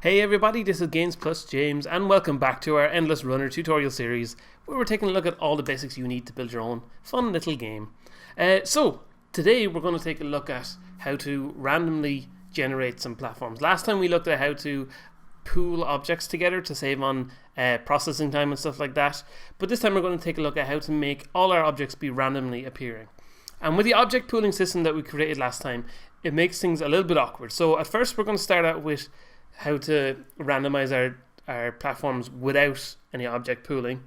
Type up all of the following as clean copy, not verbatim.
Hey everybody, this is Games Plus James and welcome back to our Endless Runner tutorial series where we're taking a look at all the basics you need to build your own fun little game. So today we're going to take a look at how to randomly generate some platforms. Last time we looked at how to pool objects together to save on processing time and stuff like that, but this time we're going to take a look at how to make all our objects be randomly appearing. And with the object pooling system that we created last time, it makes things a little bit awkward. So at first we're going to start out with how to randomize our platforms without any object pooling,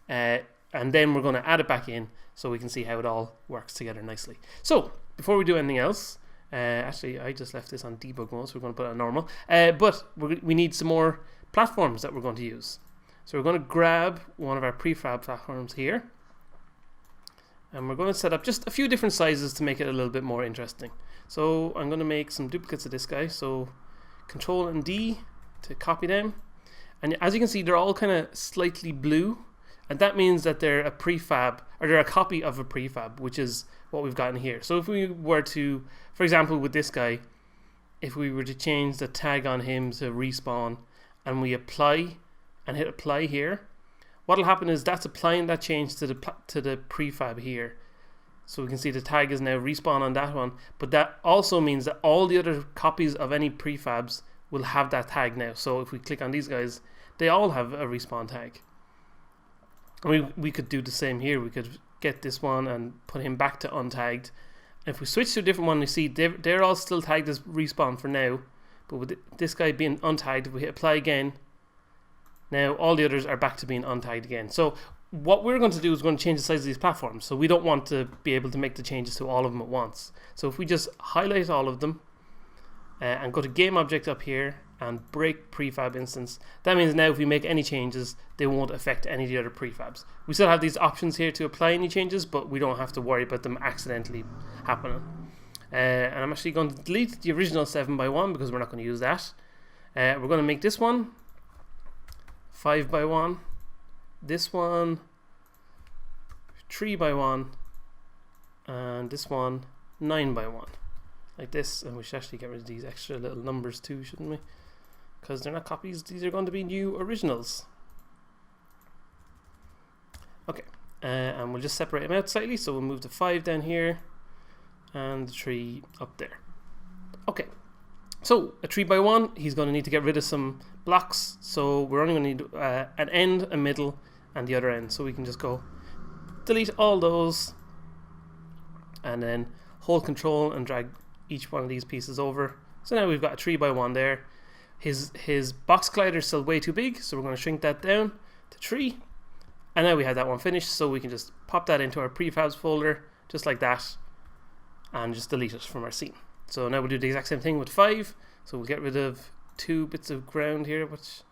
and then we're going to add it back in so we can see how it all works together nicely. So before we do anything else, actually I just left this on debug mode, so we're going to put it on normal, but we need some more platforms that we're going to use. So we're going to grab one of our prefab platforms here, and we're going to set up just a few different sizes to make it a little bit more interesting. So I'm going to make some duplicates of this guy, so Control and D to copy them, and as you can see they're all kind of slightly blue, and that means that they're a prefab, or they're a copy of a prefab, which is what we've got in here. So if we were to, for example with this guy, if we were to change the tag on him to respawn and we apply and hit apply here, what will happen is that's applying that change to the prefab here. So we can see the tag is now respawn on that one, but that also means that all the other copies of any prefabs will have that tag now. So if we click on these guys, they all have a respawn tag. And we could do the same here. We could get this one and put him back to untagged. And if we switch to a different one, you see they're all still tagged as respawn for now, but with this guy being untagged, if we hit apply again, now all the others are back to being untagged again. So what we're going to do is we're going to change the size of these platforms. So we don't want to be able to make the changes to all of them at once. So if we just highlight all of them and go to game object up here and break prefab instance, that means now if we make any changes, they won't affect any of the other prefabs. We still have these options here to apply any changes, but we don't have to worry about them accidentally happening. And I'm actually going to delete the original 7x1 because we're not going to use that. We're going to make this one 5x1, this one 3x1, and this one 9x1, like this. And we should actually get rid of these extra little numbers too, shouldn't we? Because they're not copies, these are going to be new originals. Okay, and we'll just separate them out slightly. So we'll move the 5 down here and the 3 up there. Okay, so a 3x1, he's going to need to get rid of some blocks, so we're only going to need an end, a middle, and the other end. So we can just go delete all those and then hold control and drag each one of these pieces over. So now we've got a 3x1 there. His box collider is still way too big, so we're going to shrink that down to 3, and now we have that one finished. So we can just pop that into our prefabs folder just like that and just delete it from our scene. So now we'll do the exact same thing with 5. So we'll get rid of 2 bits of ground here, which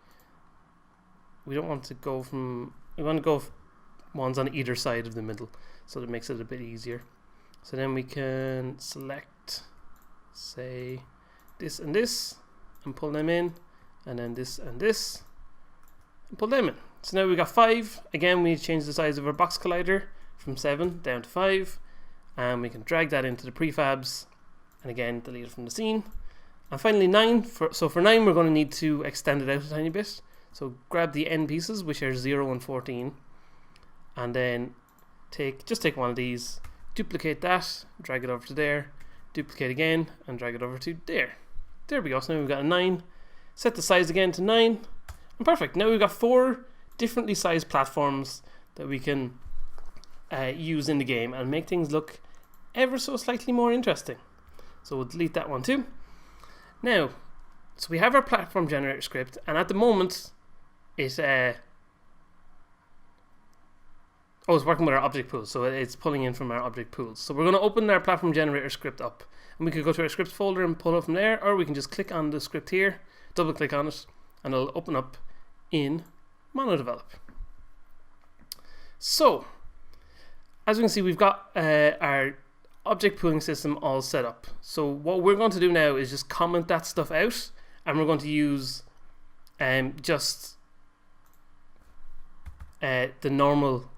we don't want to go from. We want to go ones on either side of the middle, so that makes it a bit easier. So then we can select, say, this and this, and pull them in, and then this and this, and pull them in. So now we've got 5. Again, we need to change the size of our box collider from 7 down to 5, and we can drag that into the prefabs, and again delete it from the scene. And finally 9. So for 9 we're going to need to extend it out a tiny bit. So grab the end pieces, which are 0 and 14, and then just take one of these, duplicate that, drag it over to there, duplicate again, and drag it over to there. There we go. So now we've got a 9. Set the size again to 9, and perfect. Now we've got 4 differently sized platforms that we can use in the game and make things look ever so slightly more interesting. So we'll delete that one too. Now, so we have our platform generator script, and at the moment it's working with our object pools, so it's pulling in from our object pools. So we're going to open our platform generator script up, and we could go to our scripts folder and pull it from there, or we can just click on the script here, double click on it, and it'll open up in MonoDevelop. So as you can see, we've got our object pooling system all set up. So what we're going to do now is just comment that stuff out, and we're going to use just the normal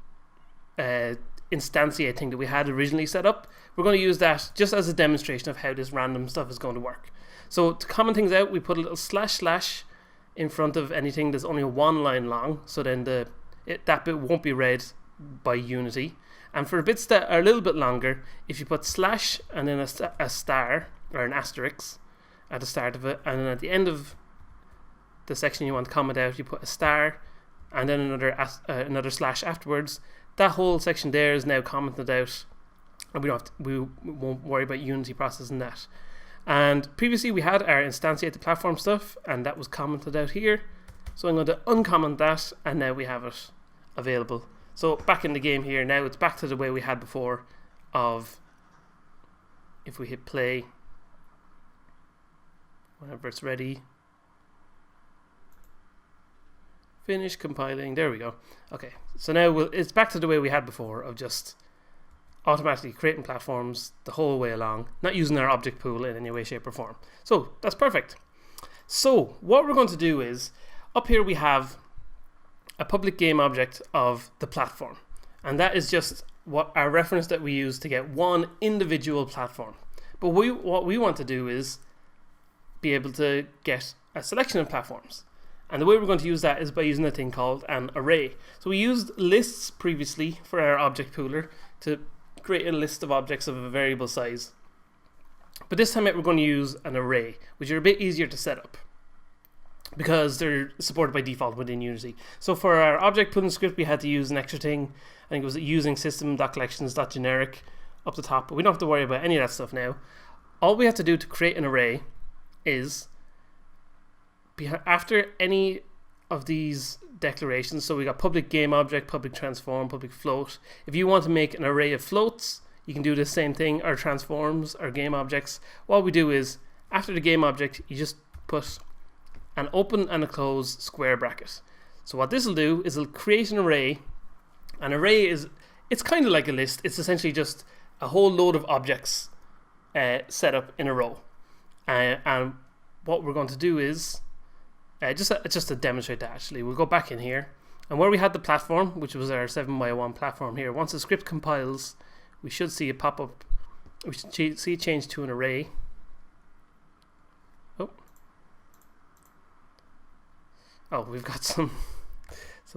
instantiate thing that we had originally set up. We're going to use that just as a demonstration of how this random stuff is going to work. So to comment things out, we put a little // in front of anything that's only one line long, so then that bit won't be read by Unity. And for bits that are a little bit longer, if you put slash and then a star or an asterisk at the start of it, and then at the end of the section you want to comment out, you put a star and then another slash afterwards, that whole section there is now commented out, and we won't worry about Unity processing that. And previously we had our instantiate the platform stuff, and that was commented out here. So I'm going to uncomment that, and now we have it available. So back in the game here, now it's back to the way we had before of, if we hit play, whenever it's ready, finish compiling, there we go. Okay, so now it's back to the way we had before of just automatically creating platforms the whole way along, not using our object pool in any way, shape or form. So that's perfect. So what we're going to do is, up here we have a public game object of the platform, and that is just what our reference that we use to get one individual platform. But what we want to do is be able to get a selection of platforms, and the way we're going to use that is by using a thing called an array. So we used lists previously for our object pooler to create a list of objects of a variable size, but this time we're going to use an array, which are a bit easier to set up because they're supported by default within Unity. So for our object pooling script, we had to use an extra thing. I think it was using system.collections.generic up the top, but we don't have to worry about any of that stuff now. All we have to do to create an array is, after any of these declarations, so we got public game object, public transform, public float. If you want to make an array of floats, you can do the same thing, or transforms, or game objects. What we do is, after the game object, you just put an open and a close square bracket. So what this will do is it'll create an array. An array it's kind of like a list. It's essentially just a whole load of objects set up in a row. And what we're going to do is, just to demonstrate that actually, we'll go back in here, and where we had the platform, which was our 7x1 platform here, once the script compiles, we should see it pop up. We should see it change to an array. Oh, we've got some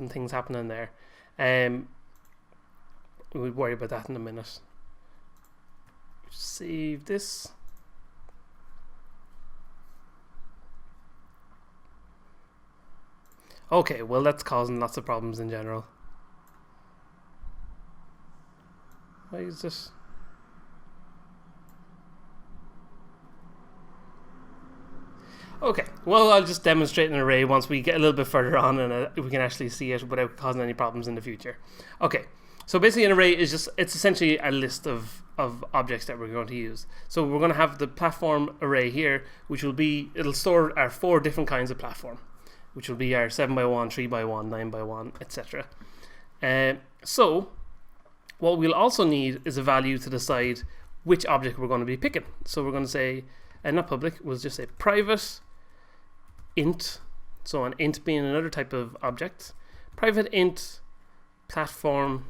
things happening there. We'll worry about that in a minute. Save this. Okay, well that's causing lots of problems in general. Why is this? Okay, well I'll just demonstrate an array once we get a little bit further on and we can actually see it without causing any problems in the future. Okay, so basically an array is it's essentially a list of objects that we're going to use. So we're going to have the platform array here, which it'll store our 4 different kinds of platform, which will be our 7x1, 3x1, 9x1, etc. So what we'll also need is a value to decide which object we're going to be picking. So we're going to say, not public, we'll just say private int, so an int being another type of object, private int platform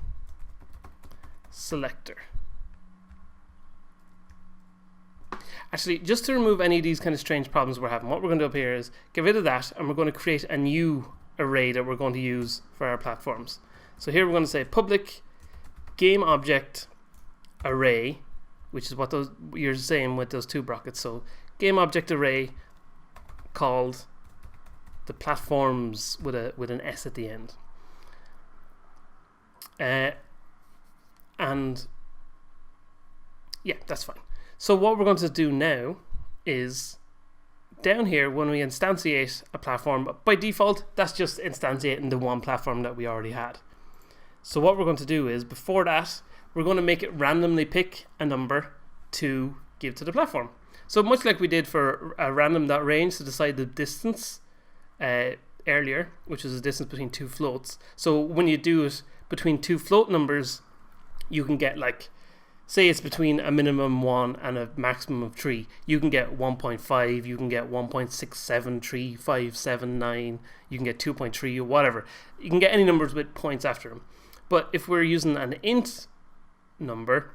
selector. Actually, just to remove any of these kind of strange problems we're having, what we're going to do up here is get rid of that, and we're going to create a new array that we're going to use for our platforms. So here we're going to say public game object array, which is what you're saying with those 2 brackets. So game object array called the platforms with an S at the end. And yeah, that's fine. So what we're going to do now is, down here when we instantiate a platform, by default that's just instantiating the one platform that we already had. So what we're going to do is, before that, we're going to make it randomly pick a number to give to the platform. So much like we did for a random.range to decide the distance earlier, which is the distance between 2 floats. So when you do it between 2 float numbers, you can get, like, say it's between a minimum 1 and a maximum of 3. You can get 1.5, you can get 1.6735779, you can get 2.3 or whatever. You can get any numbers with points after them. But if we're using an int number,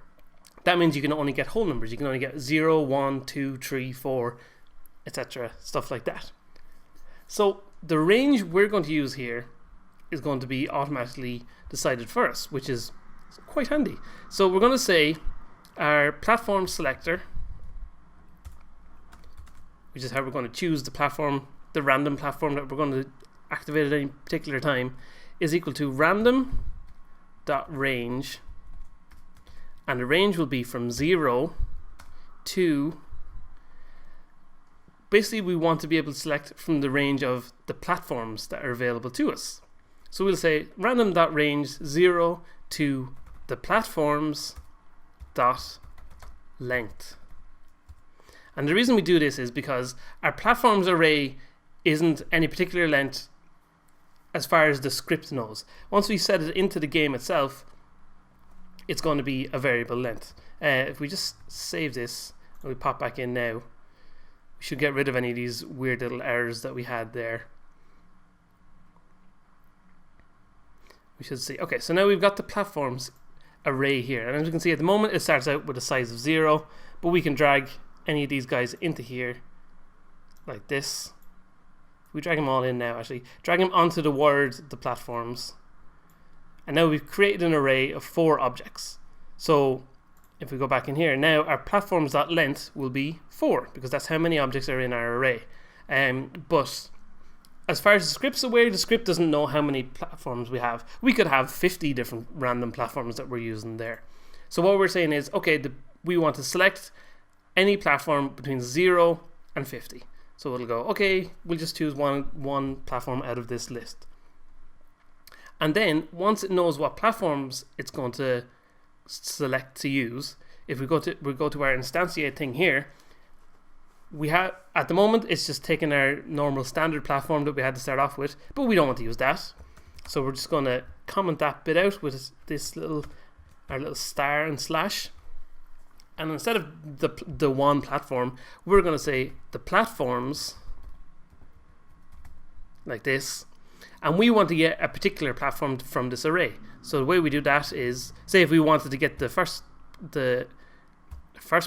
that means you can only get whole numbers. You can only get 0, 1, 2, 3, 4, etc. Stuff like that. So the range we're going to use here is going to be automatically decided for us, which is quite handy. So we're going to say our platform selector, which is how we're going to choose the platform, the random platform that we're going to activate at any particular time, is equal to random.range, and the range will be from 0 to, basically we want to be able to select from the range of the platforms that are available to us. So we'll say random.range 0 to the platforms dot length. And the reason we do this is because our platforms array isn't any particular length as far as the script knows. Once we set it into the game itself, it's going to be a variable length. If we just save this and we pop back in now, we should get rid of any of these weird little errors that we had there. We should see. Okay, so now we've got the platforms array here, and as you can see at the moment it starts out with a size of 0, but we can drag any of these guys into here like this. We drag them all in now, actually drag them onto the word the platforms, and now we've created an array of 4 objects. So if we go back in here now, our platforms.length will be 4 because that's how many objects are in our array. But as far as the script's aware, the script doesn't know how many platforms we have. We could have 50 different random platforms that we're using there. So what we're saying is, okay, we want to select any platform between 0 and 50. So it'll go, okay, we'll just choose one platform out of this list. And then once it knows what platforms it's going to select to use, if we go to our instantiate thing here, we have, at the moment it's just taking our normal standard platform that we had to start off with, but we don't want to use that. So we're just going to comment that bit out with this our little star and slash. And instead of the one platform, we're going to say the platforms like this, and we want to get a particular platform from this array. So the way we do that is, say if we wanted to get the first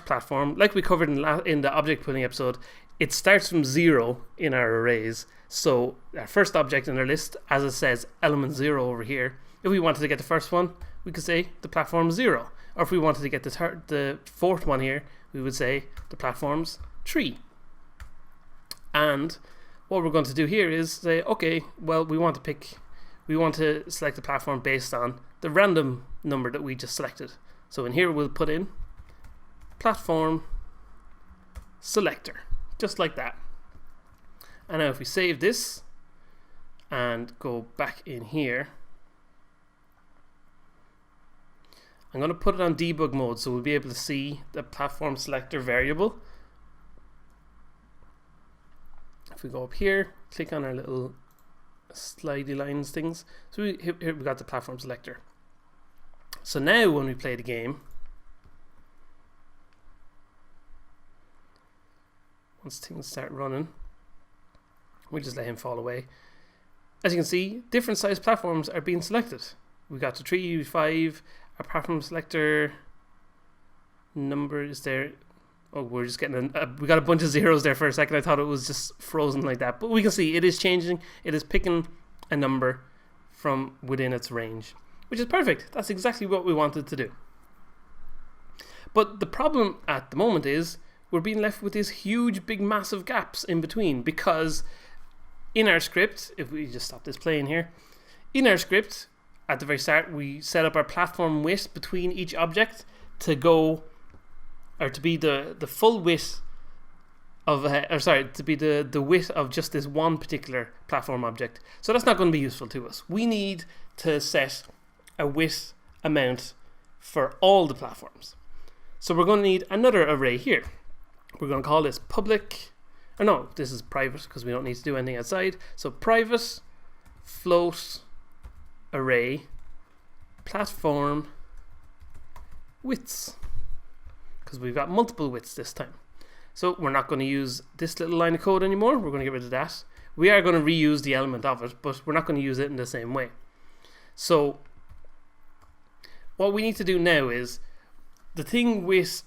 platform, like we covered in the object pooling episode, it starts from 0 in our arrays. So our first object in our list, as it says element 0 over here, if we wanted to get the first one, we could say the platform 0. Or if we wanted to get the fourth one here, we would say the platform's 3. And what we're going to do here is say, okay, well, we want to select the platform based on the random number that we just selected. So in here we'll put in platform selector, just like that. And now if we save this and go back in here, I'm going to put it on debug mode so we'll be able to see the platform selector variable. If we go up here, click on our little slidey lines things, so here we've got the platform selector. So now when we play the game, once things start running, we just let him fall away. As you can see, different size platforms are being selected. We got the 3, 5, our platform selector number is there. Oh, we're just getting we got a bunch of zeros there for a second. I thought it was just frozen like that, but we can see it is changing. It is picking a number from within its range, which is perfect. That's exactly what we wanted to do. But the problem at the moment is we're being left with these huge, big, massive gaps in between, because in our script, if we just stop this playing here, in our script, at the very start, we set up our platform width between each object to go, or to be the full width of, to be the width of just this one particular platform object. So that's not going to be useful to us. We need to set a width amount for all the platforms. So we're going to need another array here. We're going to call this public, or no, this is private because we don't need to do anything outside. So private float array platform widths, because we've got multiple widths this time. So we're not going to use this little line of code anymore. We're going to get rid of that. We are going to reuse the element of it, but we're not going to use it in the same way. So what we need to do now is, the thing with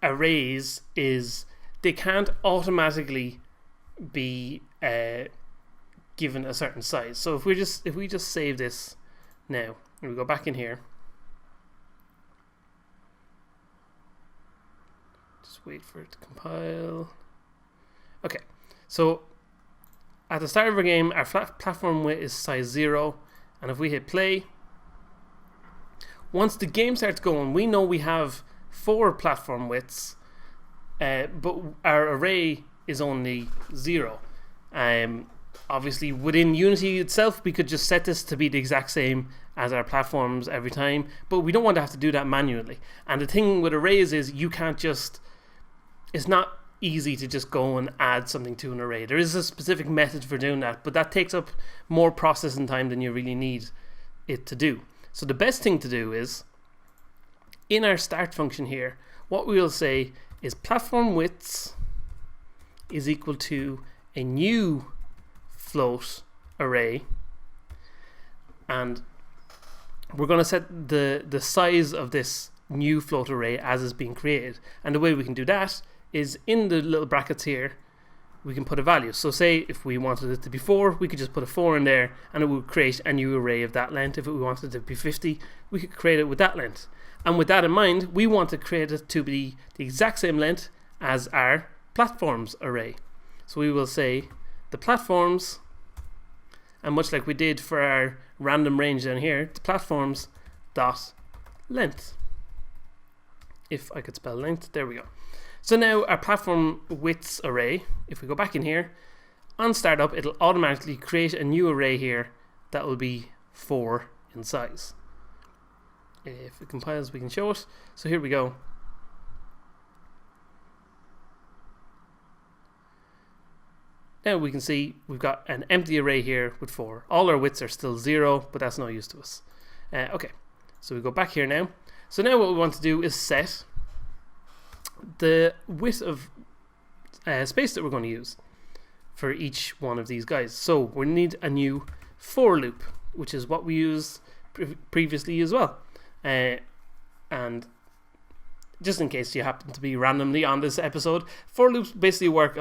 arrays is they can't automatically be given a certain size. So if we just save this now, and we go back in here, just wait for it to compile. Okay, so at the start of our game, our platform width is size 0, and if we hit play, once the game starts going, we know we have 4 platform widths, but our array is only 0. Obviously, within Unity itself, we could just set this to be the exact same as our platforms every time, but we don't want to have to do that manually. And the thing with arrays is you can't just, it's not easy to just go and add something to an array. There is a specific method for doing that, but that takes up more processing time than you really need it to do. So the best thing to do is, in our start function here, what we will say is platform widths is equal to a new float array, and we're going to set the size of this new float array as is being created. And the way we can do that is in the little brackets here, we can put a value. So say if we wanted it to be 4, we could just put a 4 in there and it would create a new array of that length. If we wanted it to be 50, we could create it with that length. And with that in mind, we want to create it to be the exact same length as our platforms array. So we will say the platforms, and much like we did for our random range down here, the platforms dot length. If I could spell length, there we go. So now our platform widths array, if we go back in here, on startup, it'll automatically create a new array here that will be 4 in size. If it compiles, we can show it. So here we go. Now we can see we've got an empty array here with 4. All our widths are still 0, but that's no use to us. Okay, so we go back here now. So now what we want to do is set the width of space that we're going to use for each one of these guys. So we need a new for loop, which is what we used previously as well. And just in case you happen to be randomly on this episode, for loops basically work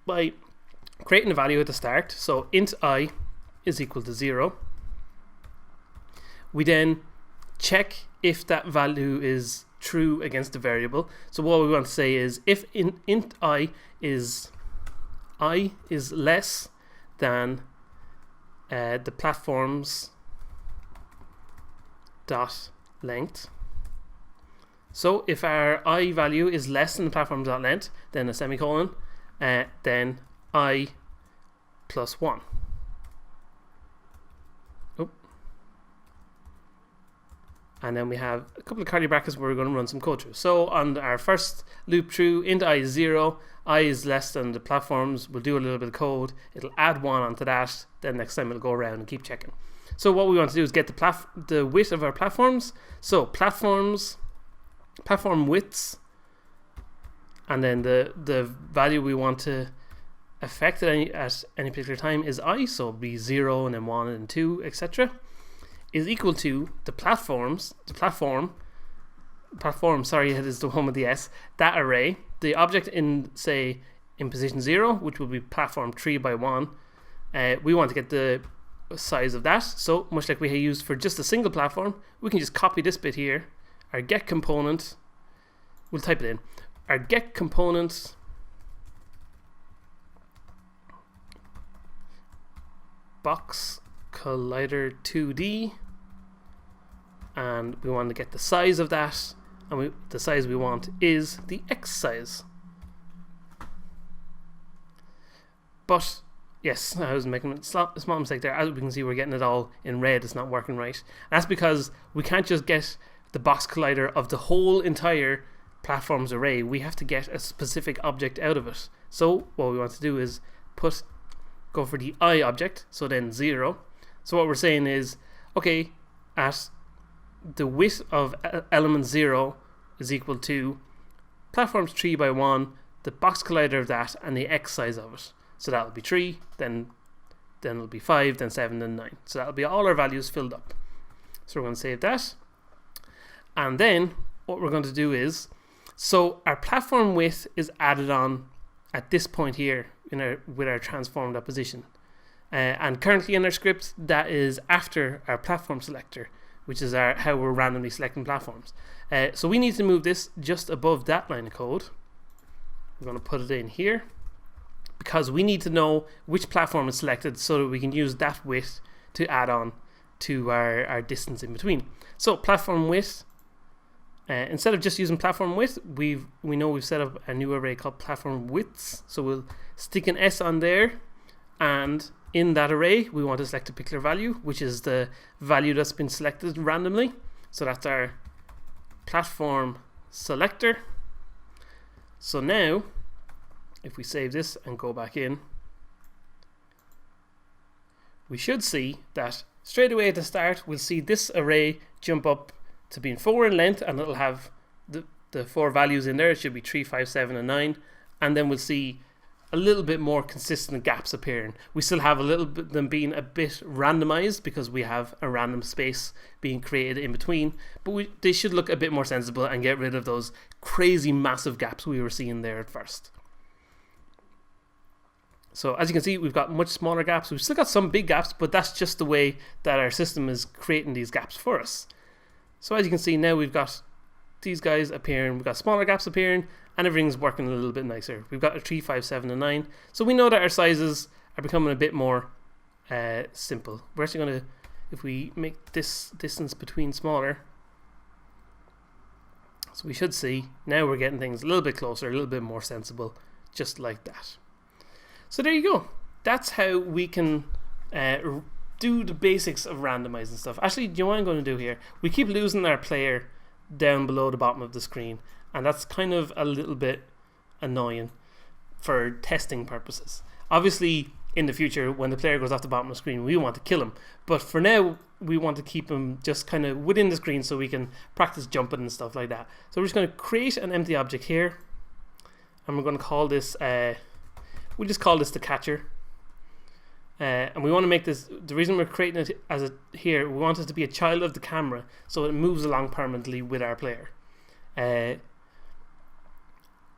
by creating a value at the start. So int I is equal to 0. We then check if that value is true against the variable. So what we want to say is if int I is less than the platforms dot length. So if our I value is less than the platforms dot length, then a semicolon, then I plus 1. And then we have a couple of curly brackets where we're going to run some code through. So on our first loop through, int I is 0, I is less than the platforms. We'll do a little bit of code. It'll add 1 onto that. Then next time it'll go around and keep checking. So what we want to do is get the width of our platforms. So platform widths, and then the value we want to affect at any particular time is I. So it'll be 0 and then 1 and then 2, etc. is equal to the platform, sorry, it is the one with the S, that array, the object in position 0, which will be platform 3 by 1, we want to get the size of that. So much like we used for just a single platform, we can just copy this bit here, our get component, we'll type it in, our get component box collider 2D, and we want to get the size of that, and the size we want is the X size. But yes, I was making a small mistake there. As we can see, we're getting it all in red. It's not working right. And that's because we can't just get the box collider of the whole entire platforms array. We have to get a specific object out of it. So what we want to do is go for the I object, so then 0. So what we're saying is, okay, at the width of element 0 is equal to platforms 3 by 1, the box collider of that, and the X size of it. So that'll be 3, then it'll be 5, then 7, then 9. So that'll be all our values filled up. So we're going to save that. And then what we're going to do is, so our platform width is added on at this point here with our transformed opposition. and currently in our script that is after our platform selector, which is how we're randomly selecting platforms. So we need to move this just above that line of code. We're going to put it in here because we need to know which platform is selected so that we can use that width to add on to our distance in between. So platform width, instead of just using platform width, we know we've set up a new array called platform widths. So we'll stick an S on there, and in that array we want to select a particular value, which is the value that's been selected randomly. So that's our platform selector. So now if we save this and go back in, we should see that straight away at the start we'll see this array jump up to being 4 in length, and it'll have the 4 values in there. It should be 3, 5, 7 and 9, and then we'll see a little bit more consistent gaps appearing. We still have a little bit them being a bit randomized because we have a random space being created in between, but they should look a bit more sensible and get rid of those crazy massive gaps we were seeing there at first. So as you can see, we've got much smaller gaps. We've still got some big gaps, but that's just the way that our system is creating these gaps for us. So as you can see now, we've got these guys appearing, we've got smaller gaps appearing, and everything's working a little bit nicer. We've got a 3, 5, 7 and 9. So we know that our sizes are becoming a bit more simple. We're actually going to, if we make this distance between smaller, so we should see now we're getting things a little bit closer, a little bit more sensible, just like that. So there you go. That's how we can do the basics of randomizing stuff. Actually, do you know what I'm going to do here? We keep losing our player down below the bottom of the screen, and that's kind of a little bit annoying for testing purposes. Obviously, in the future, when the player goes off the bottom of the screen, we want to kill him. But for now, we want to keep him just kind of within the screen so we can practice jumping and stuff like that. So we're just going to create an empty object here, and we're going to call this... we'll just call this the catcher. And we want to make this, the reason we're creating it as a here, we want it to be a child of the camera so it moves along permanently with our player.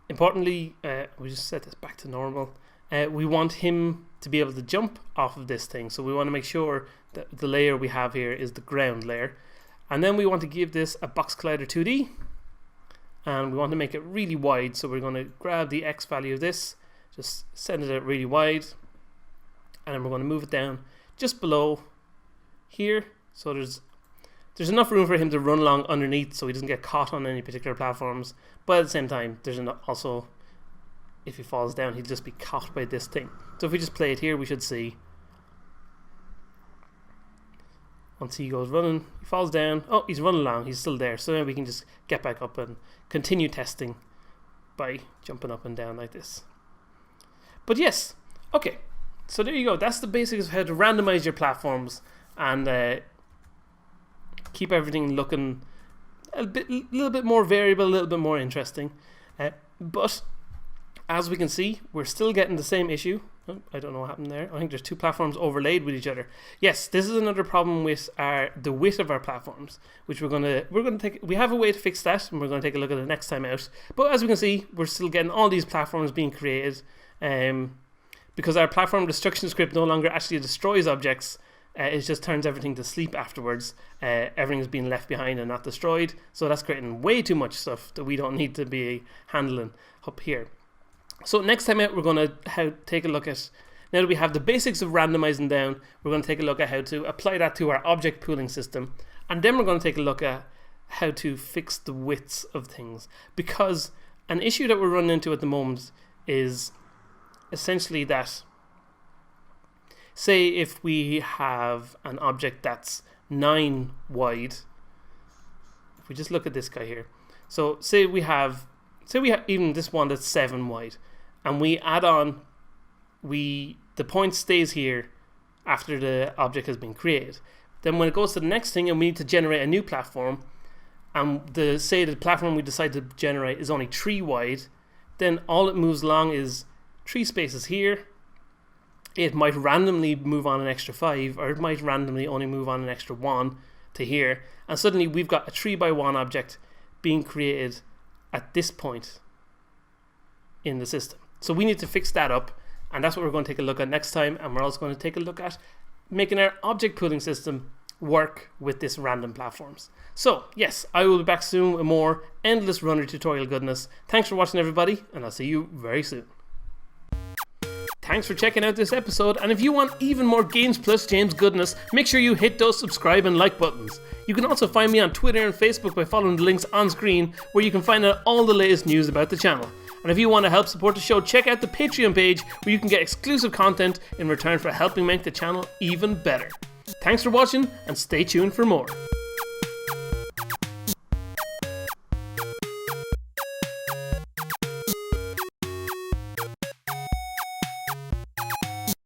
Importantly, we just set this back to normal. We want him to be able to jump off of this thing, so we want to make sure that the layer we have here is the ground layer. And then we want to give this a box collider 2D, and we want to make it really wide, so we're going to grab the X value of this, just send it out really wide, and then we're going to move it down just below here, so there's enough room for him to run along underneath so he doesn't get caught on any particular platforms, but at the same time there's also, if he falls down, he'll just be caught by this thing. So if we just play it here, we should see once he goes running, he falls down, oh, he's running along, he's still there, so then we can just get back up and continue testing by jumping up and down like this. But yes, okay, so there you go. That's the basics of how to randomize your platforms and keep everything looking a little bit more variable, a little bit more interesting. But as we can see, we're still getting the same issue. Oh, I don't know what happened there. I think there's two platforms overlaid with each other. Yes, this is another problem with the width of our platforms, which we're gonna take. We have a way to fix that, and we're gonna take a look at it next time out. But as we can see, we're still getting all these platforms being created. Because our platform destruction script no longer actually destroys objects, it just turns everything to sleep afterwards. Everything's being left behind and not destroyed, so that's creating way too much stuff that we don't need to be handling up here. So next time out, we're going to take a look at, now that we have the basics of randomizing down, we're going to take a look at how to apply that to our object pooling system, and then we're going to take a look at how to fix the widths of things, because an issue that we're running into at the moment is essentially that, say if we have an object that's 9 wide, if we just look at this guy here, so say we have even this one that's 7 wide, and we add on, the point stays here after the object has been created. Then when it goes to the next thing and we need to generate a new platform, and say the platform we decide to generate is only 3 wide, then all it moves along is 3 spaces here. It might randomly move on an extra 5, or it might randomly only move on an extra 1 to here, and suddenly we've got a 3x1 object being created at this point in the system. So we need to fix that up, And that's what we're going to take a look at next time. And we're also going to take a look at making our object pooling system work with this random platforms. So yes, I will be back soon with more endless runner tutorial goodness. Thanks for watching, everybody, and I'll see you very soon. Thanks for checking out this episode, and if you want even more Games Plus James goodness, make sure you hit those subscribe and like buttons. You can also find me on Twitter and Facebook by following the links on screen, where you can find out all the latest news about the channel. And if you want to help support the show, check out the Patreon page, where you can get exclusive content in return for helping make the channel even better. Thanks for watching, and stay tuned for more.